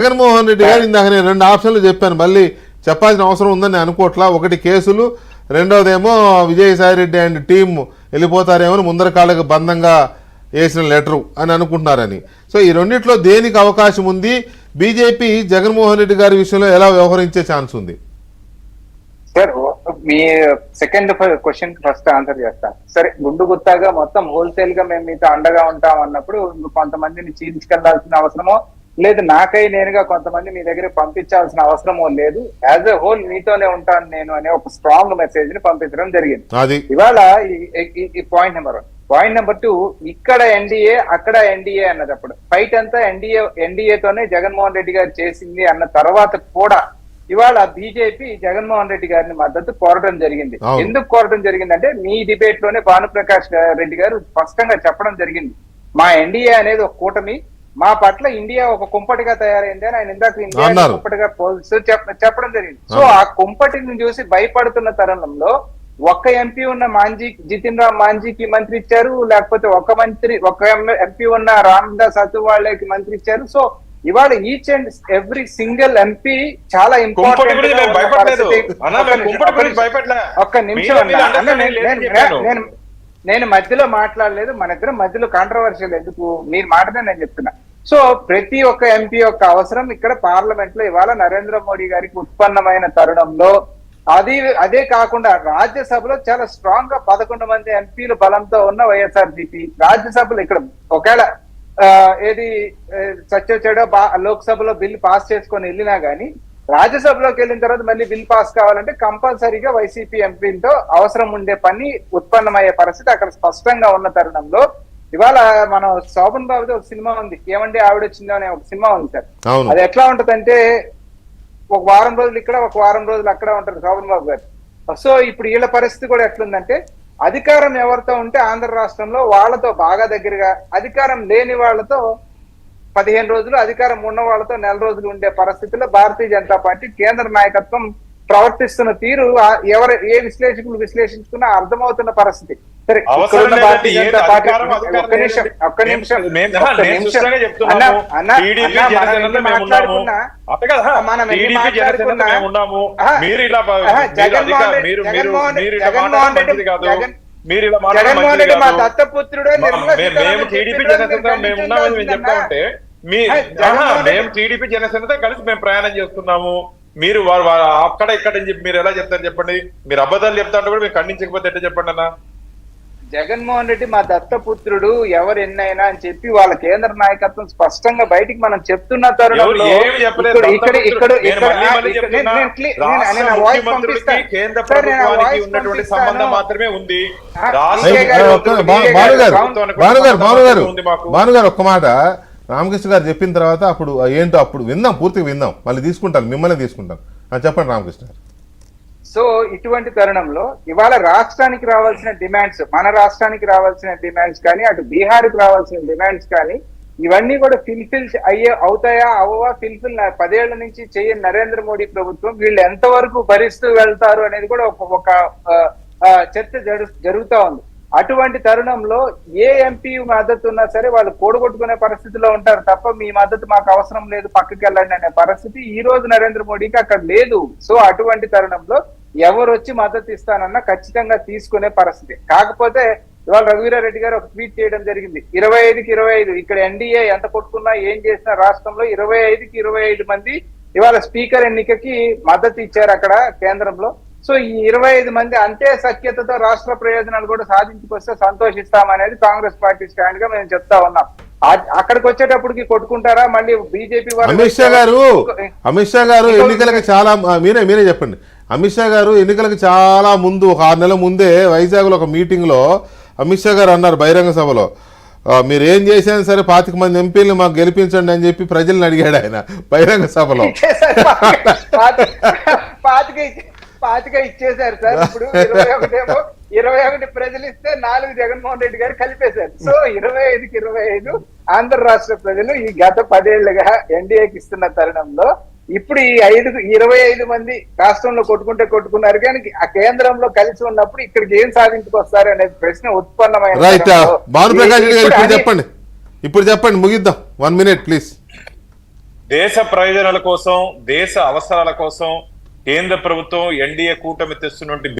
జగన్మోహన్ రెడ్డి గారు ఇందాక నేను 2 ఆప్షన్లు చెప్పాను, మళ్ళీ చెప్పాల్సిన అవసరం ఉందని అనుకోవట్లా. ఒకటి కేసులు, రెండోదేమో విజయసాయి రెడ్డి అండ్ టీం వెళ్ళిపోతారేమో ముందర కాళ్ళకు బంధంగా వేసిన లెటరు అని అనుకుంటున్నారని. సో ఈ రెండిట్లో దేనికి అవకాశం ఉంది? బీజేపీ జగన్మోహన్ రెడ్డి గారి విషయంలో ఎలా వ్యవహరించే ఛాన్స్ ఉంది? సార్ మీ సెకండ్ క్వశ్చన్ ఫస్ట్ ఆన్సర్ చేస్తాను. సరే, గుండు గుత్తాగా మొత్తం హోల్సేల్ గా మేము మీతో అండగా ఉంటాం అన్నప్పుడు కొంతమందిని చీల్చుకెళ్లాల్సిన అవసరమో లేదు, నాకై నేనుగా కొంతమంది మీ దగ్గర పంపించాల్సిన అవసరమో లేదు. యాజ్ ఎ హోల్ మీతోనే ఉంటాను నేను అనే ఒక స్ట్రాంగ్ మెసేజ్ ని పంపించడం జరిగింది. ఇవాళ ఈ పాయింట్ నెంబర్ 1. పాయింట్ నెంబర్ 2, ఇక్కడ ఎన్డీఏ అక్కడ ఎన్డీఏ అన్నదప్పుడు ఫైట్ అంతా ఎన్డీఏతోనే జగన్మోహన్ రెడ్డి గారు చేసింది అన్న తర్వాత కూడా ఇవాళ బీజేపీ జగన్మోహన్ రెడ్డి గారిని మద్దతు కోరడం జరిగింది. ఎందుకు కోరడం జరిగిందంటే మీ డిబేట్ లోనే భానుప్రకాష్ రెడ్డి గారు స్పష్టంగా చెప్పడం జరిగింది, మా ఎన్డీఏ అనేది ఒక కూటమి, మా పట్ల ఇండియా ఒక కుంపటిగా తయారైంది అని ఆయన ఇందాక ఇండియా కుంపటిగా పోల్స్తూ చెప్పడం జరిగింది. సో ఆ కుంపటిని చూసి భయపడుతున్న తరుణంలో ఒక్క ఎంపీ ఉన్న జితిన్ రామ్ మాంజీకి మంత్రి ఇచ్చారు, లేకపోతే ఒక ఎంపీ ఉన్న రామదాస్ అథవాలేకి మంత్రి ఇచ్చారు. సో ఇవాళ each and every single MP చాలా ఇంపార్టెంట్. ఒక్క నిమిషం, నేను మధ్యలో మాట్లాడలేదు, మన ఇద్దరం మధ్యలో కాంట్రవర్షియల్ ఎందుకు, మీరు మాటనే నేను చెప్తున్నా. సో ప్రతి ఒక్క ఎంపీ యొక్క అవసరం ఇక్కడ పార్లమెంట్ లో ఇవాళ నరేంద్ర మోడీ గారికి ఉత్పన్నమైన తరుణంలో అదే కాకుండా రాజ్యసభలో చాలా స్ట్రాంగ్ గా 11 మంది ఎంపీలు బలంతో ఉన్న వైఎస్ఆర్సీపీ రాజ్యసభలో ఇక్కడ ఒకవేళ ఏది చెడో లోక్సభలో బిల్ పాస్ చేసుకొని వెళ్ళినా గానీ రాజ్యసభలోకి వెళ్ళిన తర్వాత మళ్ళీ బిల్ పాస్ కావాలంటే కంపల్సరీగా వైసీపీ ఎంపీలతో అవసరం ఉండే పని ఉత్పన్నమయ్యే పరిస్థితి అక్కడ స్పష్టంగా ఉన్న తరుణంలో ఇవాళ మనం శోభన్ బాబుతో ఒక సినిమా ఉంది, ఏమంటే ఆవిడ వచ్చిందో అనే ఒక సినిమా ఉంది సార్. అది ఎట్లా ఉంటదంటే ఒక వారం రోజులు ఇక్కడ ఒక వారం రోజులు అక్కడ ఉంటారు శోభన్ బాబు గారు. సో ఇప్పుడు వీళ్ళ పరిస్థితి కూడా ఎట్లుందంటే అధికారం ఎవరితో ఉంటే ఆంధ్ర రాష్ట్రంలో వాళ్ళతో బాగా దగ్గరగా, అధికారం లేని వాళ్ళతో 15 రోజులు, అధికారం ఉన్న వాళ్ళతో 1 రోజులు ఉండే పరిస్థితుల్లో భారతీయ జనతా పార్టీ కేంద్ర నాయకత్వం ప్రవర్తిస్తున్న తీరు ఏ విశ్లేషకులు విశ్లేషించుకున్నా అర్థమవుతున్న పరిస్థితి. సరే, జగన్మోహన్ రెడ్డి మా దత్తపుత్రుడు, మేము టీడీపీ జనసేనతో కలిసి మేము ప్రయాణం చేస్తున్నాము, మీరు అక్కడ ఇక్కడ అని చెప్పి మీరు ఎలా చెప్తారు చెప్పండి? మీరు అబద్ధాలు చెప్తా అంటే కూడా మీరు ఖండించకపోతే ఎట్లా చెప్పండి అన్న? జగన్మోహన్ రెడ్డి మా దత్తపుత్రుడు ఎవరు ఎన్నైనా అని చెప్పి వాళ్ళ కేంద్ర నాయకత్వం స్పష్టంగా బయటికి మనం చెప్తున్న తరుణంలో ఉన్నటువంటి సంబంధం మాత్రమే ఉంది. భానుగారు ఒక్క మాట రామకృష్ణ గారు చెప్పిన తర్వాత అప్పుడు ఏంటో అప్పుడు విందాం, పూర్తిగా విందాం, మళ్ళీ తీసుకుంటాను, మిమ్మల్ని తీసుకుంటాను. చెప్పండి రామకృష్ణ గారు. సో ఇటువంటి తరుణంలో ఇవాళ రాష్ట్రానికి రావాల్సిన డిమాండ్స్, మన రాష్ట్రానికి రావాల్సిన డిమాండ్స్ కానీ అటు బీహార్కి రావాల్సిన డిమాండ్స్ కానీ ఇవన్నీ కూడా ఫిల్ఫిల్ అవుతాయా అవవా, ఫిల్ఫిల్ 10 ఏళ్ల నుంచి చేయని నరేంద్ర మోడీ ప్రభుత్వం వీళ్ళు ఎంతవరకు భరిస్తూ వెళ్తారు అనేది కూడా ఒక చర్చ జరుగుతూ ఉంది. అటువంటి తరుణంలో ఏ ఎంపీ మద్దతు ఉన్నా సరే వాళ్ళు కూడగొట్టుకునే పరిస్థితిలో ఉంటారు తప్ప మీ మద్దతు మాకు అవసరం లేదు పక్కకి వెళ్ళండి అనే పరిస్థితి ఈ రోజు నరేంద్ర మోడీకి అక్కడ లేదు. సో అటువంటి తరుణంలో ఎవరు వచ్చి మద్దతు ఇస్తానన్నా ఖచ్చితంగా తీసుకునే పరిస్థితి. కాకపోతే ఇవాళ రఘువీరారెడ్డి గారు ఒక ట్వీట్ చేయడం జరిగింది, 25కి 25 ఇక్కడ ఎన్డీఏ ఎంత కొట్టుకున్నా ఏం చేసినా రాష్ట్రంలో 25కి 25 మంది ఇవాళ స్పీకర్ ఎన్నికకి మద్దతు ఇచ్చారు అక్కడ కేంద్రంలో. సో ఈ 25 మంది అంతే సఖ్యతతో రాష్ట్ర ప్రయోజనాలు కూడా సాధించుకొస్తే సంతోషిస్తామనేది కాంగ్రెస్ పార్టీ స్టాండ్ గా మేము చెప్తా ఉన్నాం. అక్కడికి వచ్చేటప్పటికి కొట్టుకుంటారా మళ్ళీ బీజేపీ వారు? అమిత్ షా గారు ఎన్నికలకు చాలా మీరే చెప్పండి. అమిత్ షా గారు ఎన్నికలకు చాలా ముందు ఒక 6 నెలల ముందే వైజాగ్ లో ఒక మీటింగ్ లో అమిత్ షా గారు అన్నారు బహిరంగ సభలో, మీరు ఏం చేసినా సరే 25 మంది ఎంపీలు మాకు గెలిపించండి అని చెప్పి ప్రజల్ని అడిగాడు ఆయన బహిరంగ సభలో. 25 ఇచ్చేశారు సార్. ఇప్పుడు 21 ప్రజలు ఇస్తే 4 జగన్మోహన్ రెడ్డి గారు కలిపేశారు. సో 25కి 25 ఆంధ్ర రాష్ట్ర ప్రజలు ఈ గత 10 ఏళ్లుగా ఎన్డీఏకి ఇస్తున్న తరుణంలో ఇప్పుడు ఈ 25 మంది రాష్ట్రంలో కొట్టుకున్నారు కానీ ఆ కేంద్రంలో కలిసి ఉన్నప్పుడు ఇక్కడికి ఏం సాధించుకొస్తారు అనే ప్రశ్న ఉత్పన్నమైన. భానుప్రకాష్ రెడ్డి గారు ఇప్పుడు చెప్పండి ముగిద్దాం. 1 minute ప్లీజ్. దేశ ప్రయోజనాల కోసం, దేశ అవసరాల కోసం కేంద్ర ప్రభుత్వం ఎన్డీఏ కూటమి తెస్తున్నటువంటి